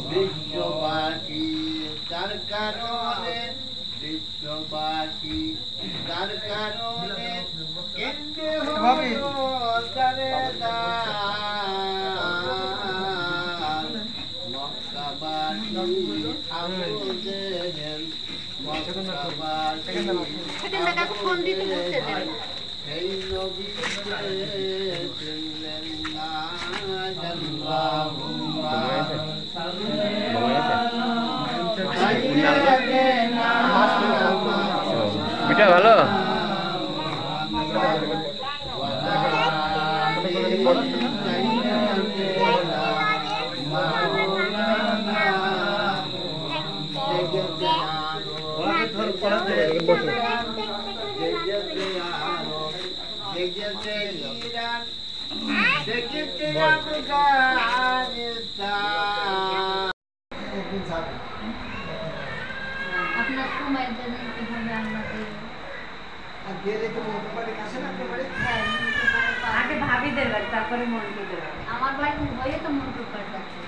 বিশ্ববাসী তার কারণে, বিশ্ববাসী তার কারণে কেন্দ্রে হলো তারে দান। মক্কাবাসী আবুদের মক্কাবাসী সেই নবীকে চিনলেন না। আল্লাহুম্মা বিটা ভালো আপনার সময় জানেন কিভাবে আমাদের আগে ভাবিদের বাড়ি তারপরে মন্টুদের বাড়ি। আমার ভাই হয়ে তো মন্টু পাঠাচ্ছে।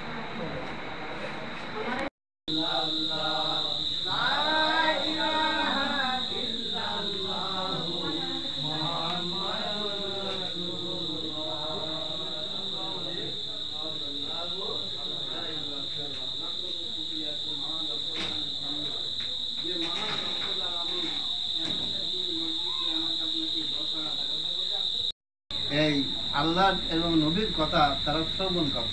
এই আল্লাহ এবং নবীর কথা তারা শ্রবণ করে।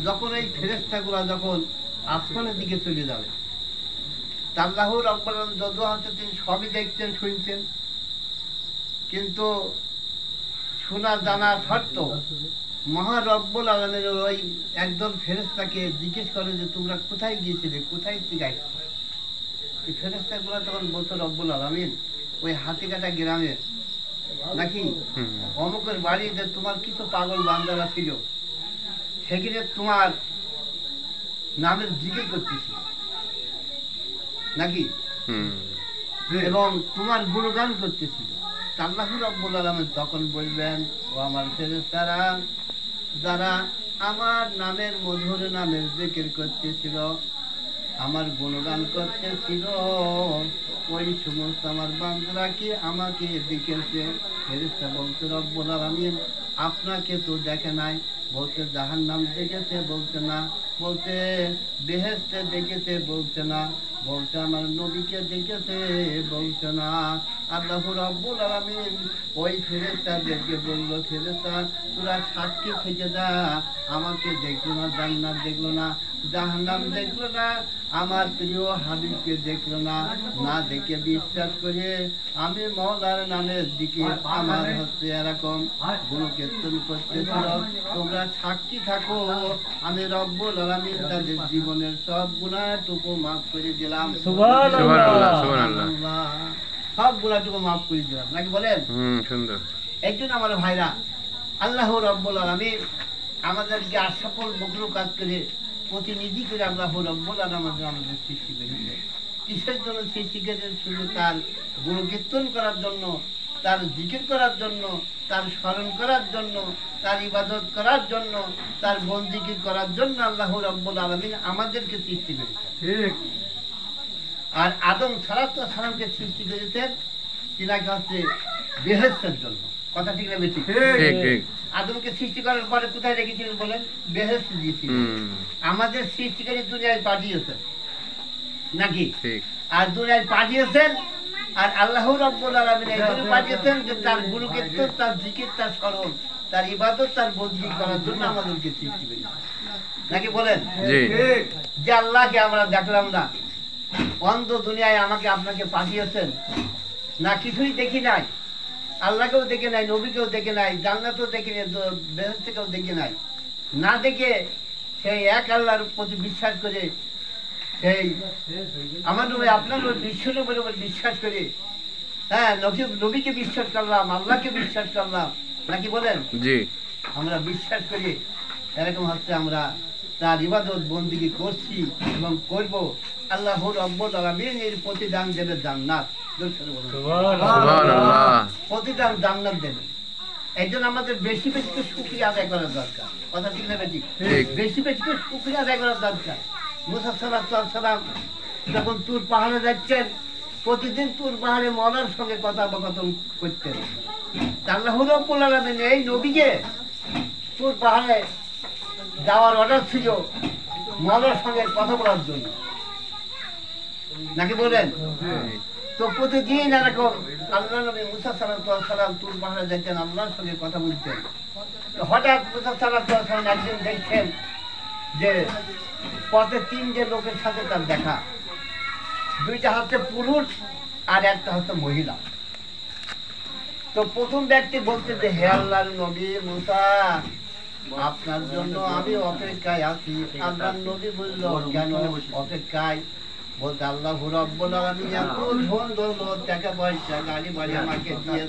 যখন এই ফেরেশতাগুলা যখন আসমানের দিকে চলে যাবে, আল্লাহ রাব্বুল আলামিন যত আছে তিনি সবই দেখছেন শুনছেন, কিন্তু শোনা জানা সত্ত্বেও মহা রব্বুল আলামিনের ওই একদল ফেরেশতাকে জিজ্ঞেস করে যে তোমরা কোথায় গিয়েছিলে, কোথায় থেকে আসছো? এই ফেরেশতাগুলা তখন বলতো রব্বুল আলামিন ওই হাতিকাটা গ্রামের নাকি অমুকের বাড়িতে তোমার কিছু পাগল বান্দারা ছিল, সেখানে তোমার নামের জিকির করতেছি নাকি, এবং তোমার গুণগান করতেছিল। আল্লাহ রাব্বুল আলামিন তখন বলবেন ও আমার ফেরেশতারা যারা আমার নামের মধুর নামের জিকির করতেছিল, আমার গুণগান করতেছিল, ওই সমস্ত আমার বান্দারা কি আমাকে দেখেছে? ফেরেশতা বলতে রব্বুল আলামিন আপনাকে তো দেখে নাই। বলতে জাহান্নাম দেখেছে? বলতে না। বলতে বেহেশতে দেখেছে? বলতে না। বলতে আমার নবীকে দেখেছে? বলতে না। আল্লাহ রাব্বুল আলামিন ওই ফেরেশতাদেরকে বলল, ফেরেশতা তোরা সাক্ষী থেকে যা, আমাকে দেখলো না, জান্নাত দেখলো না, জাহান্নাম দেখলো না, আমার প্রিয় হাবিবকে দেখলো না, না দেখে বিশ্বাস করে আমি মওলার নামের দিকে আমার হচ্ছে এরকম গুণকীর্তন করতেছিল, তোমরা সাক্ষী থাকো, আমি রব্বুল আলামিন তাদের জীবনের সব গুনাহটুকু মাফ করে দিলাম। সুবহানাল্লাহ সুবহানাল্লাহ, সব গুনাহটুকু মাফ করে দিলাম নাকি বলেন? সুন্দর। এই জন্য আমার ভাইরা আল্লাহ রাব্বুল আলামিন আমাদেরকে আশাফল মখলুকাত করে প্রতিনিধি করে আল্লাহ রাব্বুল আলামিন আমাদের সৃষ্টি করেছে। কিসের জন্য সৃষ্টি করেছেন? শুধু তার গুণকীর্তন করার জন্য, তার জিকির করার জন্য, তার স্মরণ করার জন্য, তার ইবাদত করার জন্য, তার বন্দিগি করার জন্য আল্লাহ রাব্বুল আলামিন আমাদেরকে সৃষ্টি করেছেন। ঠিক। আর আদম সালামকে সৃষ্টি করেছেন তিনাকে হচ্ছে বেহেশতের জন্য। কথা ঠিক না বেশি? ঠিক। আদমকে সৃষ্টি করার পরে কোথায় রেখেছিলেন বলেন? বেহেশত দিয়েছিলেন। আমাদের সৃষ্টিকারী দুনিয়ায় পাঠিয়েছেন নাকি? আর দুনিয়ায় পাঠিয়েছেন, আর আল্লাহ রাব্বুল আলামিন এই জন্য পাঠিয়েছেন যে তার গুণকীর্তন, তার জিকির, তার স্মরণ, তার ইবাদত, তার বন্দি করার জন্য আমাদেরকে সৃষ্টি করেছেন নাকি বলেন? যে আল্লাহকে আমরা দেখলাম না, অন্ধ দুনিয়ায় আমাকে আপনাকে পাঠিয়েছেন না, কিছুই দেখি নাই, আল্লাহকেও দেখে নাই, নবীকেও দেখে নাই, জান্নাতও দেখে নাই, বেহেশতকেও দেখে নাই, না দেখে সেই এক আল্লাহর প্রতি বিশ্বাস করে, সেই আমার নবী আপনার বিশ্ব নবীর উপর বিশ্বাস করে, হ্যাঁ নবীকে বিশ্বাস করলাম, আল্লাহকে বিশ্বাস করলাম নাকি বলেন? জি, আমরা বিশ্বাস করি এরকম হচ্ছে আমরা তার ইবাদত বন্দিগি করছি এবং করব। আল্লাহ রব্বুল আলামিন এর প্রতিদান দেবে জান্নাত। সুবহানাল্লাহ। প্রতিদান জান্নাত দেবে। এই জন্য আমাদের বেশি বেশি করে শুকরিয়া আদায় করা দরকার। কথা ঠিক না বেশি বেশি বেশি করে শুকরিয়া আদায় করা দরকার। মুসা সাল্লাল্লাহু সাল্লাম যখন তুর পাহাড়ে যাচ্ছেন, প্রতিদিন তুর পাহাড়ে মওলার সঙ্গে কথোপকথন করতেন। আল্লাহ রাব্বুল আলামিন এই নবীকে তুর পাহাড়ে যাওয়ার অর্ডার ছিল মওলার সঙ্গে কথা বলার জন্য, নাকি বলেন? তো প্রতিদিন এরকম আল্লাহ নবী মুসা সাল্লাল্লাহু সাল্লাম তুর পাহাড়ে যাইতেন, আল্লাহর সঙ্গে কথা বলতেন। হঠাৎ মুসা সাল্লাল্লাহু সাল্লাম একদিন দেখছেন যে পথে তিনটে লোকের সাথে তার দেখা, দুইটা হচ্ছে পুরুষ আর একটা হচ্ছে মহিলা। তো প্রথম ব্যক্তি বলতে যে হে আল্লাহর নবী মুসা, আপনার জন্য আমি অপেক্ষায় আছি। আল্লাহর নবী বলল কেন অপেক্ষায়? বলতে আল্লাহ রাব্বুল আলামিন এত ধন দৌলত টাকা পয়সা গাড়ি বাড়ি আমাকে দিয়ে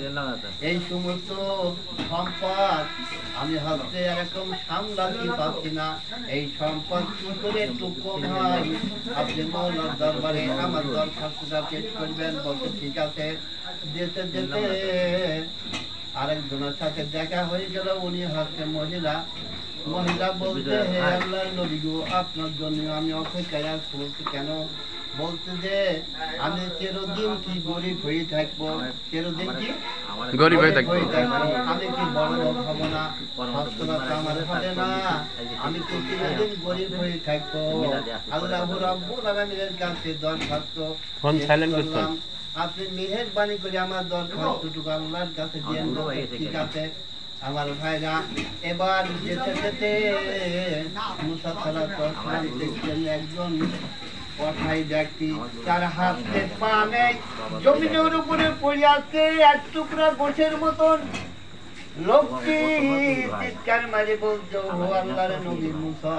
এই সমস্ত সম্পদ আমি হচ্ছে এরকম সামলাতে পারছি না। এই সম্পদ কি করে একটু কম হয়? আপনি মওলার দরবারে আমার দরখাস্তটা পেশ করবেন। বলতে ঠিক আছে। যেতে যেতে আরেকজনের সাথে দেখা হয়ে গেল, উনি হচ্ছে মহিলা। মহিলা বলতে হে আল্লাহর নবী গো, আপনার জন্য আমি অপেক্ষায় আছি। কেন? বলতে যে আমি চিরদিন কি গরিব হয়ে থাকবো, চিরদিন কি গরিব হয়ে থাকবো, আমি কি বড় লোক হব না, সচ্ছলতা আমার হবে না, আমি কি চিরদিন গরিব হয়ে থাকবো। আল্লাহ রাব্বুল আলামিনের কাছে দরখাস্ত ফোন সাইলেন্ট করুন। আপনি মেহেরবানি করে আমার দরখাস্তটুকু আল্লাহর কাছে দিয়েন। ঠিক আছে আমার ভাইরা। এবার যেতে যেতে মুসা সাল্লাল্লাহু সাল্লাম দেখছেন একজন অসহায় ব্যক্তি, তার হাতে পা নেই, জমিনের উপরে পড়ে আছে এক টুকরা গোছের মতন। লোকটি চিৎকার মারে বলছে ও আল্লাহর নবী মুসা,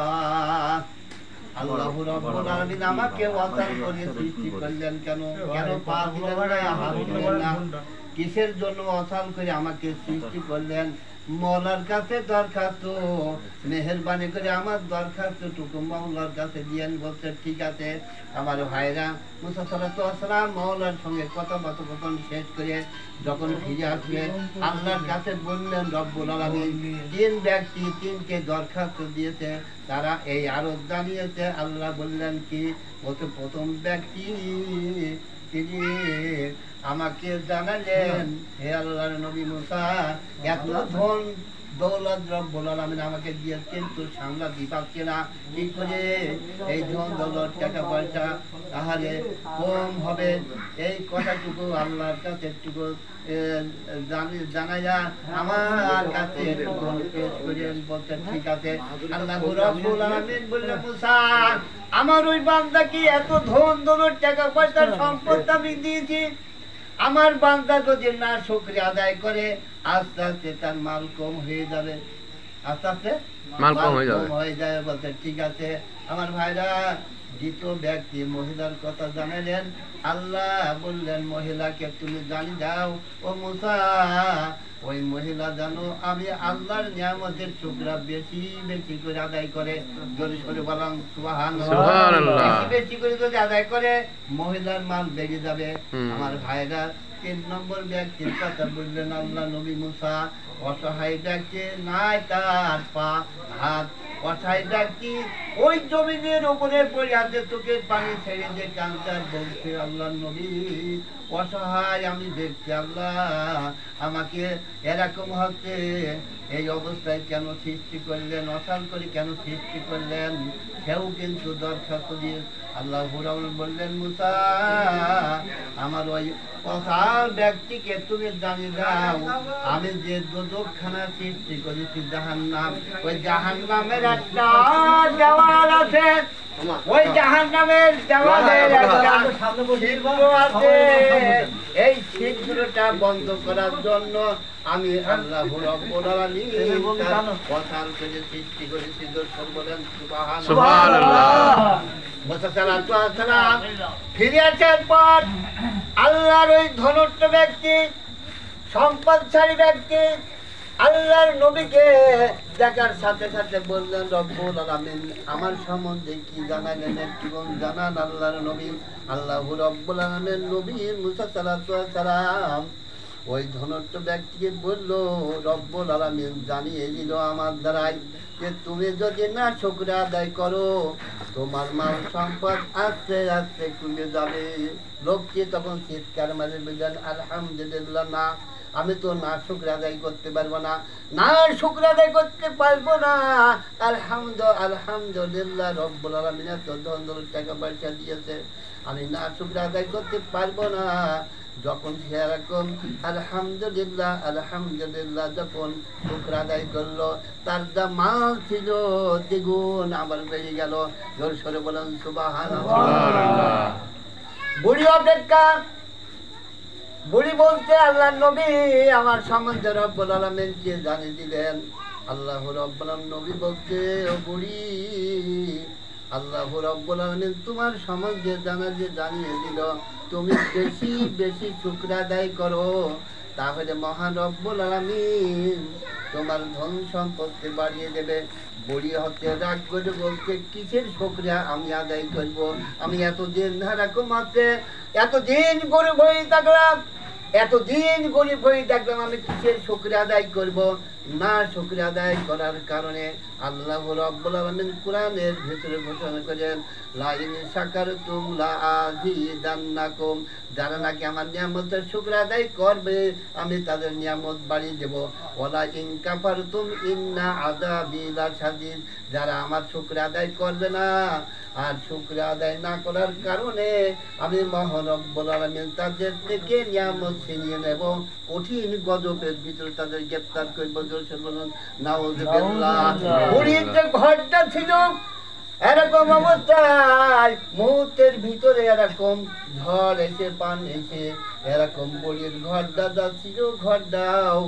আল্লাহ রাব্বুল আলামিন আমাকে অসাল করে সৃষ্টি করলেন কেন? কেন পা দিলেন না, হাত দিলেন না? কিসের জন্য অসাল করে আমাকে সৃষ্টি করলেন? মওলার কাছে দরখাস্ত, মেহেরবানি করে আমার দরখাস্তটুকু মওলার কাছে দিয়েন। বলতে ঠিক আছে আমার ভাইরা। মুসা সাল্লাল্লাহু সাল্লাম মওলার সঙ্গে কথোপকথন শেষ করে যখন ফিরে আসবে আল্লাহর কাছে বললেন রব্বুল আলামিন তিন ব্যক্তি তিনকে দরখাস্ত দিয়েছে, তারা এই আরজ জানিয়েছে। আল্লাহ বললেন কি? বলতে প্রথম ব্যক্তি তিনি আমাকে জানালেন হে আল্লাহর নবী মুসা, এত ধন দৌলত রব্বুল আলামিন আমাকে দিয়ে কিন্তু সামলাতে পারছে না। কি করে এই ধন দৌলত টাকা পয়সা তাহলে কম হবে? এই কথাটুকু আল্লাহর কাছে একটু জানাইয়া আমার কাছে একটু পেশ করেন। বলতে ঠিক আছে। আল্লাহ রাব্বুল আলামিন বললেন মুসা, আমার ওই বান্দা কি এত ধন দৌলত টাকা পয়সা সম্পদ আমি দিয়েছি, আমার বান্দা যদি না শুকরিয়া আদায় করে আস্তে আস্তে তার মাল কম হয়ে যাবে, আস্তে আস্তে মাল কম হয়ে যাবে। বলতে ঠিক আছে আমার ভাইরা। দ্বিতীয় ব্যক্তি মহিলার কথা জানালেন। আল্লাহ বললেন মহিলাকে তুমি জানি দাও ও মুসা, ওই মহিলা জানো আমি আল্লাহর নিয়ামতের শুকরিয়া বেশি বেশি করে আদায় করে। জোরে করে বললাম সুবহানাল্লাহ। বেশি বেশি করে যদি আদায় করে মহিলার মাল বেড়ে যাবে। আমার ভাইরা তিন নম্বর ব্যক্তির কথা বললেন আল্লাহ নবী মুসা, অসহায় ব্যক্তি নাই তার পা হাত, অসহায় ব্যক্তি ওই জমিনের উপরে পড়ে আছে, চোখের পানি ছেড়ে যে কান্তার বলছে আল্লাহ নবী অসহায় আমি দেখছি, আল্লাহ আমাকে এরকম হচ্ছে এই অবস্থায় কেন সৃষ্টি করলেন, অসাল করে কেন সৃষ্টি করলেন? সেও কিন্তু দরখাস্ত দিয়ে আল্লাহ বললেন মুসা, আমার ওই অসাল ব্যক্তিকে তুমি জানি দাও আমি যে দোজখখানা সৃষ্টি করেছি জাহান্নাম, ওই জাহান্নামের একটা দেওয়াল আছে, ওই জাহান্নামের দেওয়ালের একটা ছিদ্র আছে, এই ছিদ্রটা বন্ধ করার জন্য আমি আল্লাহ রাব্বুল আলামিন অসাল করে সৃষ্টি করেছি। বলেন সুবহানাল্লাহ। ফিরে আসার পর আল্লাহর ওই ধনট্ট ব্যক্তি সম্পদশালী ব্যক্তি আল্লাহর নবীকে দেখার সাথে সাথে বললেন রব্বুল আলামিন আমার সম্বন্ধে কি জানালেন একটু জানান আল্লাহর নবী। আল্লাহু রব্বুল আলামিন নবী মুসা সাল্লাল্লাহু আলাইহি সাল্লাম ওই ধনট্ট ব্যক্তিকে বলল রব্বুল আলামিন জানিয়ে দিল আমার দ্বারাই যে তুমি যদি না শুকরিয়া আদায় করো তোমার মাল সম্পদ আস্তে আস্তে কমে যাবে। লোকটি তখন চিৎকার মারে বললেন আলহামদুলিল্লাহ, না আমি তো না শুকরিয়া আদায় করতে পারবো না, না শুকরিয়া আদায় করতে পারবো না। আলহামদুলিল্লাহ রব্বুল আলামিন এত ধন দৌলত টাকা পয়সা দিয়েছে, আমি না শুকরিয়া আদায় করতে পারবো না। যখন সেরকম আলহামদুলিল্লাহ আলহামদুলিল্লাহ যখন শুকরিয়া আদায় করলো, তার যা মাল ছিল দ্বিগুণ আবার বেড়ে গেল। জোর সরে বলেন সুবহানাল্লাহ। বুড়ি অপেক্ষা, বুড়ি বলতে আল্লাহ নবী আমার সম্বন্ধে রব্বুল আলামিন কে জানিয়ে দিলেন। আল্লাহ রব্বুল আলামিন নবী বলতে ও বুড়ি আল্লাহ রব্বুল আলামিন তোমার সম্বন্ধে জানিয়ে দিল তুমি বেশি বেশি শুকরিয়া আদায় করো, তাহলে মহান রব্বুল আলামিন তোমার ধন সম্পত্তি বাড়িয়ে দেবে। বুড়ি হতে রাগ করে বলতে কিসের শুকরিয়া আমি আদায় করব, আমি এতদিন এরকম আছে এতদিন গরিব হয়ে থাকলাম, এতদিন গরিব হয়ে থাকলাম, আমি কিসের শুকরিয়া আদায় করব। না শুকরিয়া আদায় করার কারণে আল্লাহ রাব্বুল আলামিন কোরআনের ভিতরে ঘোষণা করেন লা ইন শাকারতুম লা আযীদান্নাকুম, যারা নাকি আমার নিয়ামতের শুকরিয়া আদায় করবে আমি তাদের নিয়ামত বাড়িয়ে দেব। ওয়ালা ইন কাফারতুম ইন্না আযাবি লাশাদীদ, যারা আমার শুকরিয়া আদায় করবে না আর শুকরিয়া আদায় না করার কারণে আমি মহান রব্বুল আলামিন তাদের থেকে নিয়ামত ছিনিয়ে নেব, কঠিন গজবের ভিতরে তাদের গ্রেফতার করব। নাউযুবিল্লাহ। বুড়ির যে ঘরটা ছিল এরকম অবস্থায় মুহূর্তের ভিতরে এরকম ঝড় এসে পান এসে এরকম বুড়ির ঘরটা যাচ্ছিল, ঘরটাও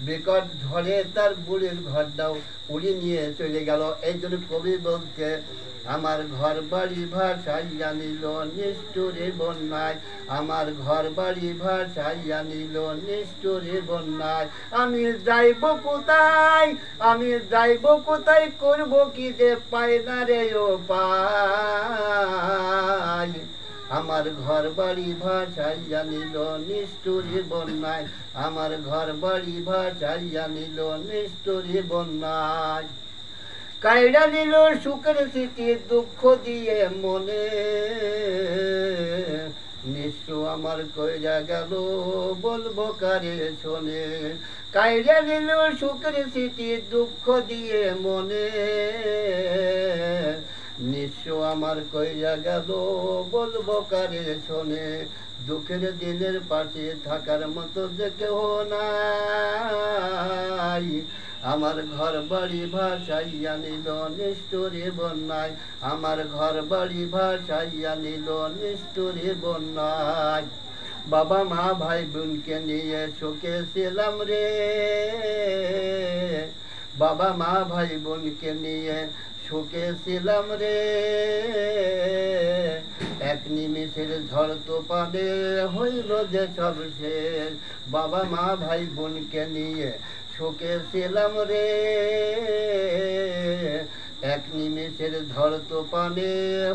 বিকট ঝড়ে তার বুড়ির ঘরটাও উড়ে নিয়ে চলে গেল। এই জন্য কবি বলছে আমার ঘর বাড়ি ভাসাইয়া নিল নিষ্ঠুরে বন্যায়, আমার ঘর বাড়ি ভাসাইয়া নিল নিষ্ঠুরে বন্যায়, আমি যাইব কোথায়, আমি যাইব কোথায়, করব কি যে পাই না রে ও পাই, আমার ঘর বাড়ি ভাসাইয়া নিল নিষ্ঠুরে বন্যায়, আমার ঘর বাড়ি ভাসাইয়া নিল নিষ্ঠুরে বন্যায়। কাইড়া নিল সুখের স্মৃতি দুঃখ দিয়ে মনে, নিঃস্ব আমার কইরা গেল বলবো কারে শোনে, কাইড়া নিল সুখের স্মৃতি দুঃখ দিয়ে মনে, নিঃস্ব আমার কইরা গেল বলবো কারে শোনে, দুঃখের দিনের পাশে থাকার মতো যে কেহ নাই, আমার ঘর বাড়ি ভাসাইয়া নিল নিষ্ঠুরে বন্যায়, আমার ঘর বাড়ি ভাসাইয়া নিল নিষ্ঠুরে বন্যায়। বাবা মা ভাই বোনকে নিয়ে শোকে ছিলাম রে, বাবা মা ভাই বোনকে নিয়ে শোকে ছিলাম রে, এক নিমিষের ঝড় তুফানে হইল যে সব শেষ, বাবা মা ভাই বোনকে নিয়ে শোকে ছিলাম রে, এক নিমেষের ঝড় তুফানে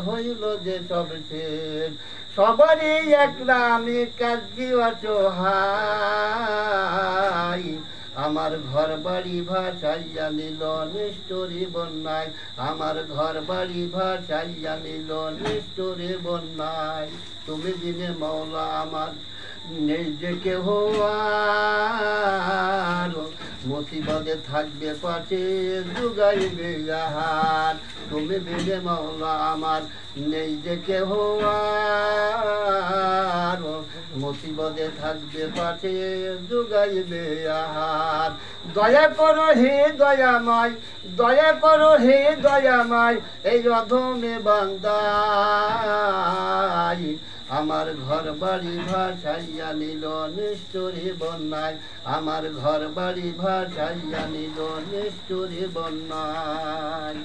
হইল যে সব শেষ, সবারই একলা আমি কাঁদছি অসহায়, আমার ঘর বাড়ি ভাসাইয়া নিল নিষ্ঠুরে বন্যায়, আমার ঘর বাড়ি ভাসাইয়া নিল নিষ্ঠুরে বন্যায়। তুমি দিনে মওলা আমার নেই যে কেহ আর, মুসিবতে থাকবে পাশে জুগাইবে আহার, তুমি বিনে মওলা আমার নেই যে কেহ আর, মুসিবতে থাকবে পাশে জুগাইবে আহার। দয়া করো হে দয়াময়, দয়া করো হে দয়াময়, এই অধমে বান্দায়, আমার ঘর বাড়ি ভাসাইয়া নিল নিষ্ঠুরে বন্যায়, আমার ঘর বাড়ি ভাসাইয়া নিল নিষ্ঠুরে বন্যায়।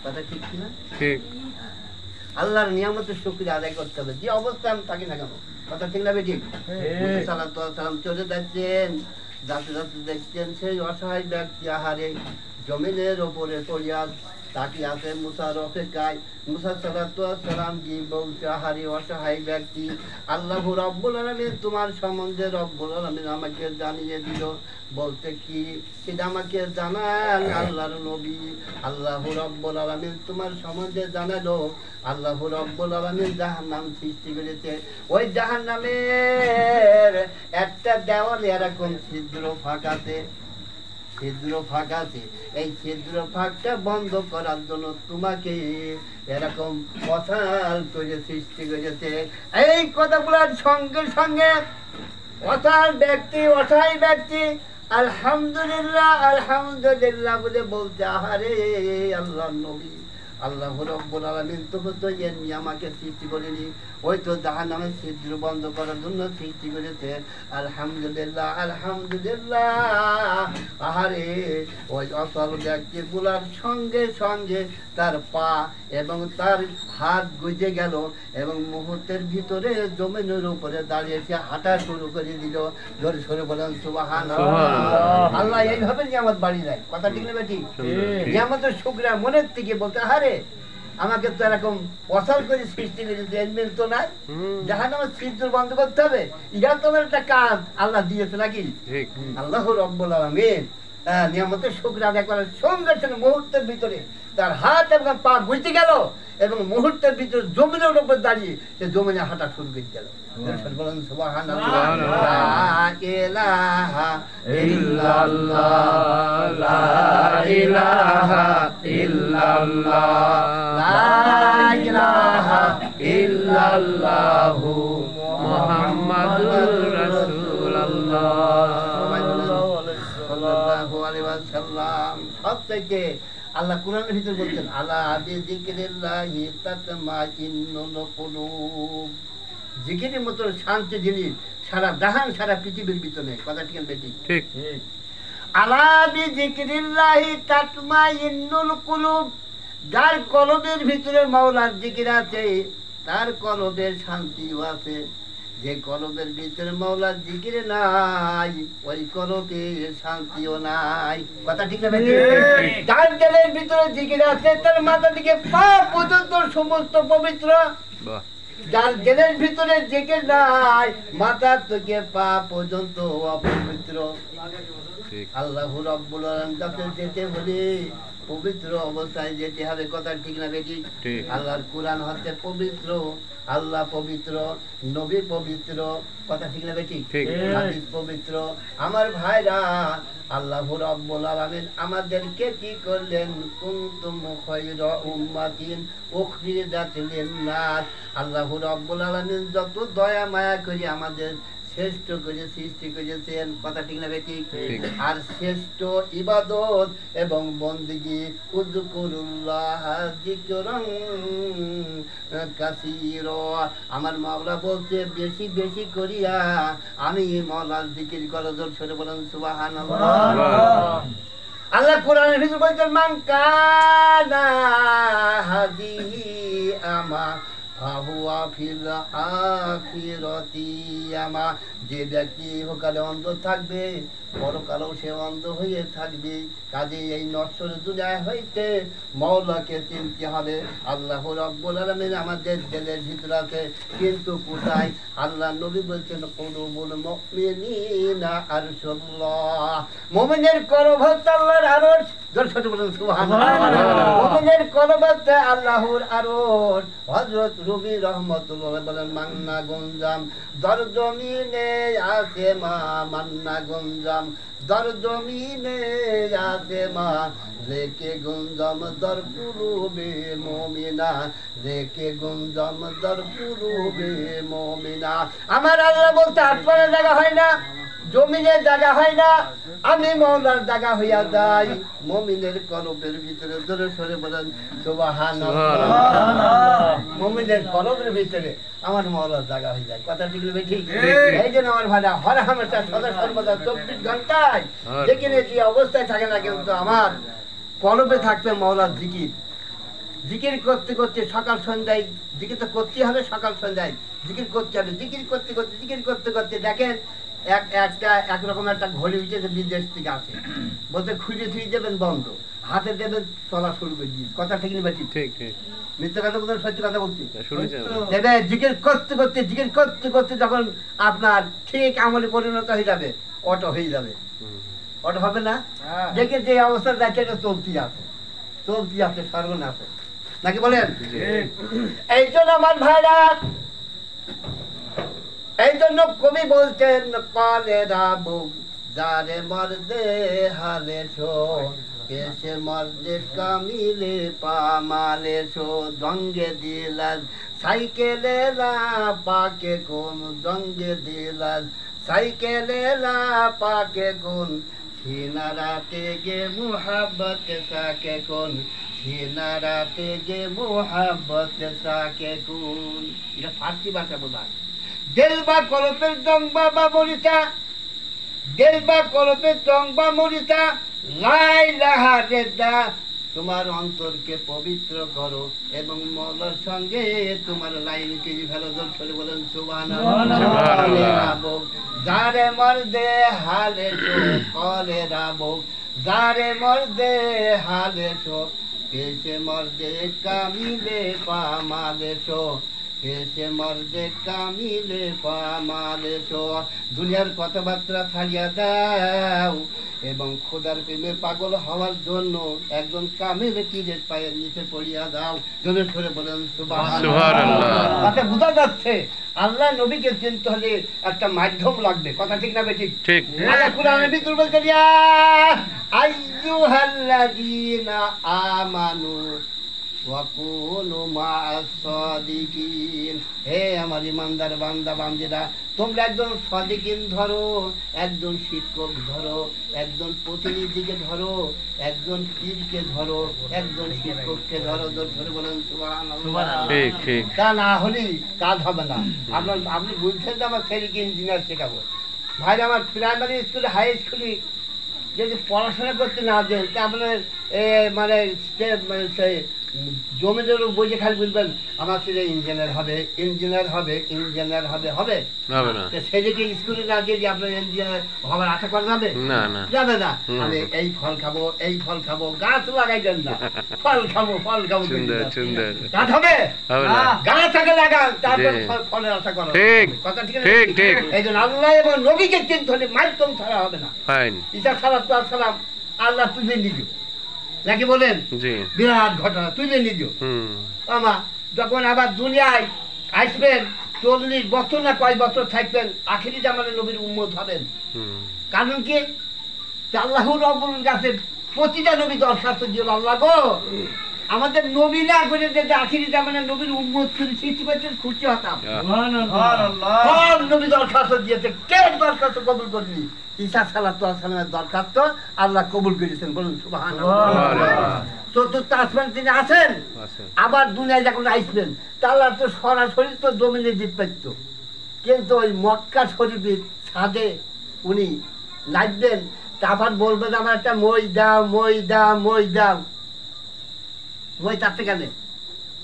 কথা ঠিক কিনা? ঠিক। আল্লাহর নিয়ামতের শুকরিয়া আদায় করতে হবে যে অবস্থায় আমি থাকি না কেন। কথা ঠিক না বেঠিক? সালাম চলে যাচ্ছেন যাতে যাতে দেখছেন সেই অসহায় ব্যক্তি আহারে জমিনের ওপরে পড়িয়া তাকিয়ে আছে মুসার অপেক্ষায়। মুসা সালাম কি বলছে, আহারে অসহায় ব্যক্তি, আল্লাহ রব্বুল আলামিন তোমার সম্বন্ধে রব্বুল আলামিন আমাকে জানিয়ে দিল। বলতে কি সেটা আমাকে জানান আল্লাহর নবী। আল্লাহ রব্বুল আলামিন তোমার সম্বন্ধে জানালো, আল্লাহ রব্বুল আলামিন জাহান্নাম সৃষ্টি করেছে। ওই জাহান্নামের একটা দেওয়ালে এরকম ছিদ্র ফাঁক আছে, ছিদ্র ফাঁক আছে। এই ছিদ্র ফাঁকটা বন্ধ করার জন্য তোমাকে এরকম অথাল করে সৃষ্টি করেছে। এই কথাগুলোর সঙ্গে সঙ্গে অথাল ব্যক্তি, অসহায় ব্যক্তি আলহামদুলিল্লাহ আলহামদুলিল্লাহ বলে বলতে, আহারে আল্লাহ নবী, আল্লাহ রব্বুল আলামিন তো এমনি আমাকে সৃষ্টি করেনি, ওই তো জাহান্নামের ছিদ্র বন্ধ করার জন্য সৃষ্টি করেছে। আলহামদুলিল্লাহ আলহামদুলিল্লাহ। আহারে ওই অসল ব্যক্তিগুলার সঙ্গে সঙ্গে তার পা এবং তার হাত গুজে গেল এবং মুহূর্তের ভিতরে জমিনের উপরে দাঁড়িয়েছে হাঁটা শুরু করে দিল। জোরে সরে বলেন সুবহানাল্লাহ। আল্লাহ এইভাবে নিয়ামত বাড়ি দেয়, কথা ঠিক না বেটি? নিয়ামতের শুকরিয়া মনের থেকে বলতে, আহারে আমাকে তো এরকম অসল করে সৃষ্টি করেছে, এমনি তো নাই, জাহান্নামের ছিদ্র বন্ধ করতে হবে, এটা তোমার একটা কাজ আল্লাহ দিয়েছে নাকি? আল্লাহ রব্বুল আলামিন নিয়ামতের শুকরিয়া আদায় করার সঙ্গে সঙ্গে মুহূর্তের ভিতরে তার হাত এবং পা বুঝতে গেল এবং মুহূর্তের ভিতরে জমিনের উপর দাঁড়িয়ে সে জমিনে হাঁটা শুরু করে গেল। বলেন সুবহানাল্লাহ। লা ইলাহা ইল্লাল্লাহ, লা ইলাহা ইল্লাল্লাহ, লা ইলাহা ইল্লাল্লাহু মুহাম্মাদুর রাসূলুল্লাহ সাল্লাল্লাহু আলাইহি ওয়াসাল্লাম। সবথেকে আল্লাহ কোরআনের ভিতরে বলছেন, আলা বিযিকরিল্লাহি তাতমাইন্নুল কুলুব। জিকিরের মতো শান্তি জিনিস সারা জাহান সারা পৃথিবীর ভিতরে, কথা ঠিক বেটি? ঠিক। আলা বিযিকরিল্লাহি তাতমাইন্নুল কুলুব। যার কলবের ভিতরে মাওলার জিকির আছে তার কলবের শান্তিও আছে। যে কলবের ভিতরে মাওলার জিকির নাই ওই কলবে শান্তিও নাই, কথা ঠিক না বেটি? যার দিলের ভিতরে জিকির আছে তার মাথা থেকে পা পর্যন্ত সমস্ত পবিত্র। যার দিলের ভিতরে জিকির নাই মাথা থেকে পা পর্যন্ত অপবিত্র। আল্লাহ রাব্বুল আলামিন কাছে যেতে হলে পবিত্র অবস্থায় যেতে হবে, কথা ঠিক না বেটি? আল্লাহর কোরআন হচ্ছে পবিত্র, আল্লাহ পবিত্র, নবী পবিত্র, কথা ঠিক না বেটি? হাদিস পবিত্র। আমার ভাইরা, আল্লাহ রাব্বুল আলামিন আমাদেরকে কি করলেন? কুনতুম খায়রা উম্মাতিন উখরিজাত লিন-নাস। আল্লাহ রাব্বুল আলামিন যত দয়া মায়া করে আমাদের শ্রেষ্ঠ করে সৃষ্টি করেছেন, কথা ঠিক না বেটি? আর শ্রেষ্ঠ ইবাদত এবং বন্দেগী উযকুরুল্লাহ যিকরান কাসীরা। আমার মাওলা বলতে বেশি বেশি করিয়া আমি মাওলার জিকির করো। জোর সরে বলেন সুবহানাল্লাহ। আল্লাহ কোরআনের ভিতরে বলছেন, মান কানা হাদিহি আমা ফাহুয়া ফিল আখিরাতি আমা। যে ব্যক্তি ইহকালে অন্ধ থাকবে পরকালেও সে অন্ধ হয়ে থাকবে। কাজে এই নশ্বর দুনিয়া হইতে মাওলাকে চিনতে হবে। আল্লাহ রাব্বুল আলামিন আমাদের দিলের ভিতরে আছে, কিন্তু কোথায়? আল্লাহ নবী বলছেন, কুলুবুল মুমিনিনা আরশুল্লাহ। মুমিনের কলব হচ্ছে আল্লাহর আরশ। দর্শক বলেন সুবহানাল্লাহ। মুমিনের কলব হচ্ছে আল্লাহর আরশ। হযরত রবি রহমাতুল্লাহ বলেন, মান্না গঞ্জাম দর জমিনে আছে মা, মান্না গঞ্জাম দর জমিনে আছে মা, রেখে গুঞ্জম দর পুরুবে মুমিনা, রেখে গুঞ্জম দর পুরুবে মুমিনা। আমার আল্লাহ বলতে আপনার জায়গা হয় না, জমিনের জায়গা হয় না, আমি মাওলার জায়গা হইয়া যাই মুমিনের কলবের ভিতরে। জোরে সরে বলেন সুবহানাল্লাহ। মুমিনের কলবের ভিতরে আমার মাওলার জায়গা হয়ে যায়, কথা ঠিক না ঠিক? এই জন্য আমার ভাইরা হর হামেশা সদা সর্বদা 24 ঘন্টায় যেখানে যে অবস্থায় থাকে না কিন্তু আমার কলবে থাকবে মাওলার জিকির। জিকির করতে করতে সকাল সন্ধ্যায় জিকির তো করতে হবে, সকাল সন্ধ্যায় জিকির করতে হবে। জিকির করতে করতে দেখেন একরকম একটা ঘড়ি উঠেছে বিদেশ থেকে আসে, বলতে খুঁজে থুই দেবেন বন্ধ, হাতে দেবেন চলা শুরু করে দিয়েছে। কথা ঠিক নেই ঠিক? ঠিক ঠিক মিথ্যা কথা বলতে সত্যি কথা বলছি। শুনেছি দেবে জিজ্ঞেস করতে করতে জিজ্ঞেস করতে করতে যখন আপনার ঠিক আমলে পরিণত হয়ে যাবে, অটো হয়ে যাবে। অটো হবে না? দেখে যে অবস্থা যাচ্ছে এটা চলতি আছে সর্বনাশ আছে নাকি বলেন? এই জন্য আমার ভাইরা, এই জন্য কবি বলছেন কালে রাবু যারে মর্দে হালে শো কেসে মর্দে কামিলে পামালে শো দঙ্গে দিলাস সাইকেলে লা পাকে কোন দঙ্গে দিলাস সাইকেলে লা পাকে কোন সিনারাতে গে মুহাব্বত সাকে কোন সিনারাতে গে মুহাব্বত সাকে কোন। এটা ফার্সি ভাষা বোঝা। দেলবা কলপের জংবা বা মরিচা, দেলবা কলপের জংবা মরিচা লাই লাহা রেদা তোমার অন্তরকে পবিত্র করো এবং মলার সঙ্গে তোমার লাইনকে ভালো জল ছড়ে বলেন সুবহানাল্লাহ। যারে মর্দে হালে শো কলে রাবো যারে মর্দে হালে শো কেসে মর্দে কামিলে পামালে শো কেসে মর্দে কামিলে পামালে শো। দুনিয়ার কথাবার্তা ছাড়িয়া দাও এবং খোদার প্রেমে পাগল হওয়ার জন্য একজন কামিল পীরের পায়ের নিচে পড়িয়া দাও। জোরে সরে বলেন সুবহানাল্লাহ। তাতে বোঝা যাচ্ছে আল্লাহ নবীকে চিনতে হলে একটা মাধ্যম লাগবে। কথা ঠিক না ঠিক? ঠিক। আল্লাহ কুরআনের ভিতর বলতে দিয়া আইয়ুহাল্লাযীনা আমানু ওয়া কুনু মা'আস সাদিকিন। হে আমার ইমানদার বান্দা বান্দিরা, তোমরা একজন সাদিকিন ধরো, একজন শিক্ষক ধরো, একজন প্রতিনিধিকে ধরো, একজন পীরকে ধরো, একজন শিক্ষককে ধরো। ধরে বলেন সুবহানাল্লাহ। ঠিক ঠিক। তা না হলে কাজ হবে না। আপনি বলছেন যে আমার ছেলেকে ইঞ্জিনিয়ার শেখাবো। ভাই আমার প্রাইমারি স্কুলে হাই স্কুলে যদি পড়াশোনা করতে না দেন তা আপনার মানে সেই জমিদের বইয়ে খালি বলবেন আমার ছেলে ইঞ্জিনিয়ার হবে ইঞ্জিনিয়ার হবে ইঞ্জিনিয়ার হবে, হবে না? ছেলেকে স্কুলে না দিয়ে আপনার ইঞ্জিনিয়ার হবার আশা করা যাবে? না না, যাবে না। আমি এই ফল খাবো এই ফল খাবো, গাছ লাগাইবেন না, ফল খাবো ফল খাবো, গাছ হবে গাছ আগে লাগান, তারপর ফলের আশা করো। কথা ঠিক ঠিক ঠিক। এই জন্য আল্লাহ এবং নবীকে চিনতে হলে মাধ্যম ছাড়া হবে না। ঈসা সালাতু সালাম আল্লাহ তুলে নিল নাকি বলেন? বিরাট ঘটনা তুলে নিল। আমা যখন আবার দুনিয়ায় আসবেন 40 বছর না কয় বছর থাকবেন, আখিরি জামানে নবীর উম্মত হবেন। কারণ কি? আল্লাহ রাব্বুল কাছে প্রতিটা নবী দরখাস্ত দিল, আল্লাহ গো আমাদের নবী না করে যদি আখিরি জামানে নবীর উম্মত করে সৃষ্টি করতেন খুশি হতাম। সুবহানাল্লাহ। নবী দরখাস্ত দিয়েছে, কে দরখাস্ত কবুল করলি? ঈসা সালাতু সালামের দরখাস্ত আল্লাহ কবুল করেছেন। বলুন সুবহানাল্লাহ। চতুর্থ আসমান তিনি আছেন, আবার দুনিয়ায় যখন আসবেন তাহলে তো সরাসরি তো জমিনে দিতে পারত, কিন্তু ওই মক্কা শরীফের ছাদে উনি নাচবেন, তারপর বলবেন আমার একটা মই দাও মই দাও মই দাও। মই তাতে গেলে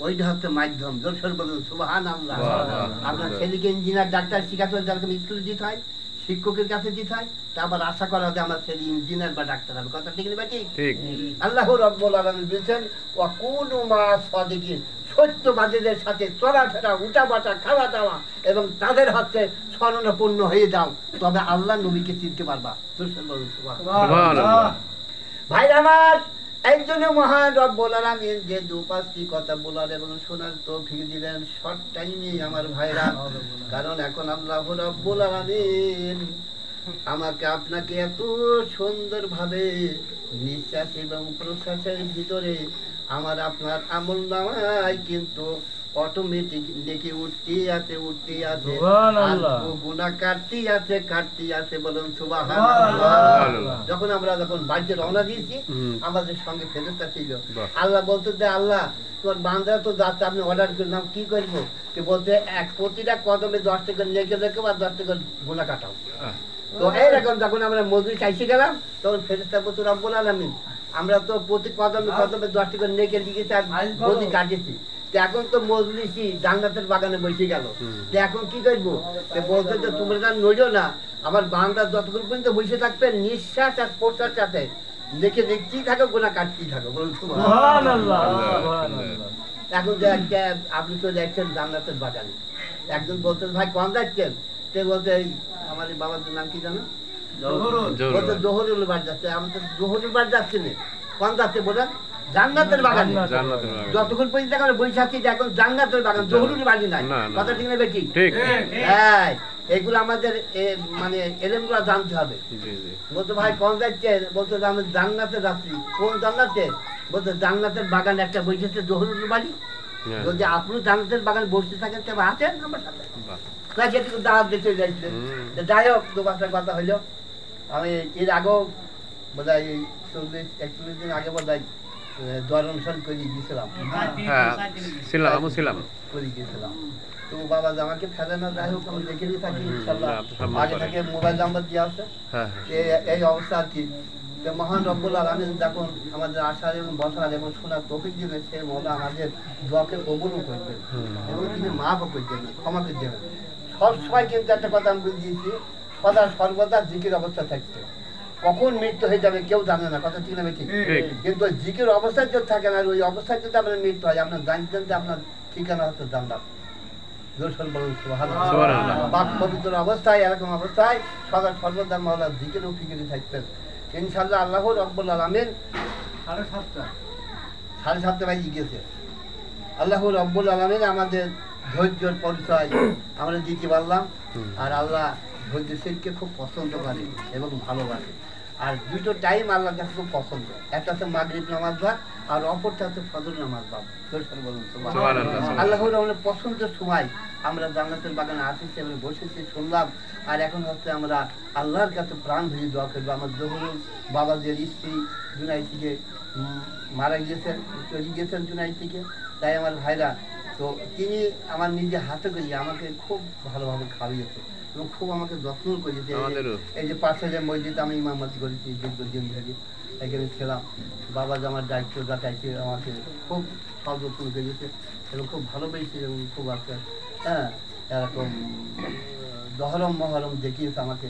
ওইটা হচ্ছে মাধ্যম। দর্শন বলুন সুবহানাল্লাহ। আপনার ছেলেকে ইঞ্জিনিয়ার ডাক্তার শিখাতে হলে যারকম স্কুলে দিতে হয়, শিক্ষকের কাছে দিতে হয়, তারপর আশা করা হয় আমার ছেলে ইঞ্জিনিয়ার বা ডাক্তার হবে। কথা ঠিক নেই ঠিক? আল্লাহ রাব্বুল আলামিন বলেছেন ওয়া কুনু মা'আস সাদিকিন, সত্যবাদীদের সাথে চলাফেরা উঠা বাটা খাওয়া দাওয়া এবং তাদের হাতে শরণাপন্ন হয়ে যাও, তবে আল্লাহ নবীকে চিনতে পারবা। সুবহানাল্লাহ। ভাই আমার এই জন্য মহান রব্বুল আলামিন যে 2-5টি কথা বলার এবং শোনার তৌফিক দিলেন শর্ট টাইমে আমার ভাইরা। কারণ এখন আল্লাহ রব্বুল আলামিন আমাকে আপনাকে এত সুন্দরভাবে নিঃশ্বাস এবং প্রশ্বাসের ভিতরে আমার আপনার আমল নামায় কিন্তু অটোমেটিক দেখে উঠতেই আছে গুনাহ কাটতেই আছে। বলুন সুবহানাল্লাহ। যখন আমরা বাড়িতে রওনা দিয়েছি আমাদের সঙ্গে ফেরেশতা ছিল। আল্লাহ বলতে যে আল্লাহ তোমার বান্দারা তো যাচ্ছে, আপনি অর্ডার করে নাও, কি করবো? বলতে প্রতিটা কদমে 10 টাকা লেগে রেখে বা 10 টাকা গুনাহ কাটাও। তো এইরকম যখন আমরা মজলিস আইসে গেলাম তখন ফেরেশতা বলতে রব্বুল আলামিন আমরা তো প্রতি কদমে 10 টাকা নেকে লিখেছি আর বদি কাটেছি, এখন তো মজলিসি জান্নাতের বাগানে বসে গেল, এখন কি করবো? বলতে যে তোমরা নড়িও না, আমার বান্দা যতক্ষণ পর্যন্ত বসে থাকবে নিঃশ্বাস আর প্রশ্বাস সাথে দেখে দেখতেই থাকো গোনা কাটতেই থাকো। বলুন সুবহানাল্লাহ। এখন যে একটা আপনি তো দেখছেন জান্নাতের বাগানে, একজন বলতেন ভাই কোন যাচ্ছেন, সে বলতে আমার বাবার নাম কি জানো, বলতে জোহরুল বার যাচ্ছে। আমি তো জোহরুল বার যাচ্ছি না, কোন যাচ্ছে বলেন, জান্নাতের বাগানে। যতক্ষণ পর্যন্ত এখন বসে আছি এখন জান্নাতের বাগান, জোহরুল বাড়ি নাই। কথা ঠিক না বেটি? হ্যাঁ, এগুলো আমাদের মানে এলেমগুলো জানতে হবে। বলতো ভাই কোন যাচ্ছে, বলতো আমি জান্নাতে যাচ্ছি। কোন জান্নাতে, বলতো জান্নাতের বাগান একটা বসেছে জোহরুল বাড়ি। যদি আপনি জান্নাতের বাগানে বসতে থাকেন তবে আছেন আমার সাথে, দাওয়াত দিতে যাইছিলেন। যাই হোক, দু পাঁচটা কথা হইলো। আমি এর আগেও বোধ হয় 40-41 দিন আগে বোধ হয় দোয়ার অনুষ্ঠান করে গিয়েছিলাম, করে গিয়েছিলাম। তো বাবা আমাকে ফেলে না, যাই হোক আমি দেখে দিয়ে থাকি ইনশাল্লাহ। আগে থেকে মোবাইল নাম্বার দিয়ে আছে, এই অবস্থা আর কি। মহান রব্বুল আলামিন যখন আমাদের আশা এবং বসার এবং শোনার তৌফিক দিবেন, সে মৌলা আমাদের দোয়াকে কবুলও করবেন এবং তিনি মাফও করে দেবেন, ক্ষমা করে দেবেন। সবসময় কিন্তু একটা কথা আমি বলে দিয়েছি, সদা সর্বদা জিকির অবস্থা থাকছে। কখন মৃত্যু হয়ে যাবে কেউ জানে না, কথা ঠিক না ঠিক? কিন্তু জিকির অবস্থায় যদি থাকে না, ওই অবস্থায় যদি আপনার মৃত্যু হয়, আপনার জানতেন যে আপনার ঠিকানা হচ্ছে জান্নাত। বাপ পবিত্র অবস্থায়, এরকম অবস্থায় সদা সর্বদা মাওলার জিকির ও ফিকিরে থাকতেন ইনশাআল্লাহ। আল্লাহ রাব্বুল আলামিন 7:30 বাজে গেছে। আল্লাহ রাব্বুল আলামিন আমাদের ধৈর্যের পরিচয় আমরা দিতে পারলাম। আর আল্লাহ ধৈর্যশীলকে খুব পছন্দ করে এবং ভালোবাসে। আর দুটো টাইম আল্লাহর কাছে খুব পছন্দ, একটা হচ্ছে মাগরিব নামাজ ভাগ আর অপরটা হচ্ছে ফজর নামাজ ভাগ। আল্লাহর আমাদের পছন্দের সময় আমরা জান্নাতের বাগানে আসিছি এবং বসেছি, শুনলাম। আর এখন হচ্ছে আমরা আল্লাহর কাছে প্রাণ ভেঙে দোয়া করবো। আমার জহুরুল বাবাদের স্ত্রী জুনাই থেকে মারা গিয়েছেন, চলে গিয়েছেন জুনাই থেকে। তাই আমার ভাইরা, তো তিনি আমার নিজে হাতে করে আমাকে খুব ভালোভাবে খাওয়িয়েছে এবং খুব আমাকে যত্ন করেছে। এই যে পাশে যে মসজিদ আমি ইমামতি করেছি দীর্ঘদিন ধরে, এখানে ছিলাম। বাবা যে আমার দায়িত্ব যাচাইছে, আমাকে খুব সযত্ন করেছে এবং খুব ভালোবেসেছে এবং খুব আছে। হ্যাঁ, এরকম দহরম মহরম দেখিয়েছে আমাকে।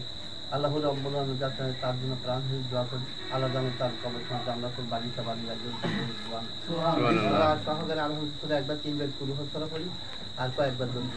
আল্লাহ রাব্বুল আলামিন যাতে তার জন্য প্রাণ হয়ে দোয়া করি। আল্লাহ যেন তার কবরস্থান জান্নাতের বাড়িতে বাড়ি রাখবেন। সুবহানাল্লাহ। সহকারে আলহামদুলিল্লাহ একবার 3 বার কুরু হসরা করি আর কয়েকবার দরুদ।